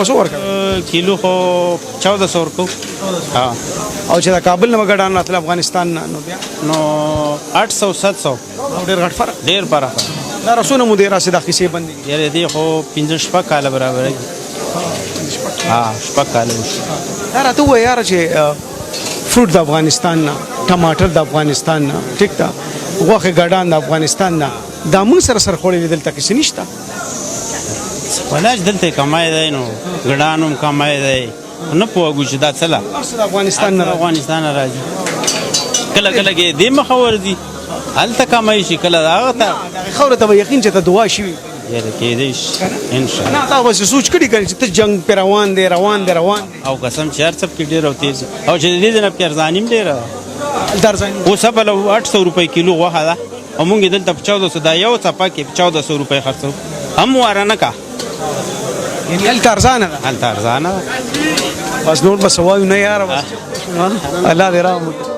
په څو ورکړه کیلو خو 1400 ورکو ها او چې د کابل نه وګړان راتل افغانستان نه نو بیا نو 800 700 ډېر غټ فرق ډیر فرق دا رسونه مو ډېر راسي د قصې باندې یاره دی خو 15 شپه کال برابر ها شپه کال دا راته وایي یاره چې فروټ د افغانستان نه ټماټر د افغانستان نه ټیک ده غوښې ګډان د افغانستان نه دا موږ سره سرخوړې دلته کیسې نشته ولاج دلته کمای دی نو ګډانوم کمای دی نه پوهږو چې دا څه لا د افغانستان نه افغانستان راځي کله کله کې دې مخور دي هلته کمای شي کله هغه ته خبره ته یقین چې ته دعا شي یاره کېدای شي ان شاء الله نه تا اوس سوچ کړی کنه چې ته جنگ پر روان دی او قسم چې هر څه کې ډېر او تیز او چې دې نه په ارزانیم ډېر درځي اوس په 800 روپۍ کیلو غوښه ده او مونږ دلته 1400 دا یو څپه کې 1400 روپۍ خرڅو هم واره نه کا یعنی هل ارزانه ده هل ارزانه بس نور بس وایو نه یار بس الله دې رحم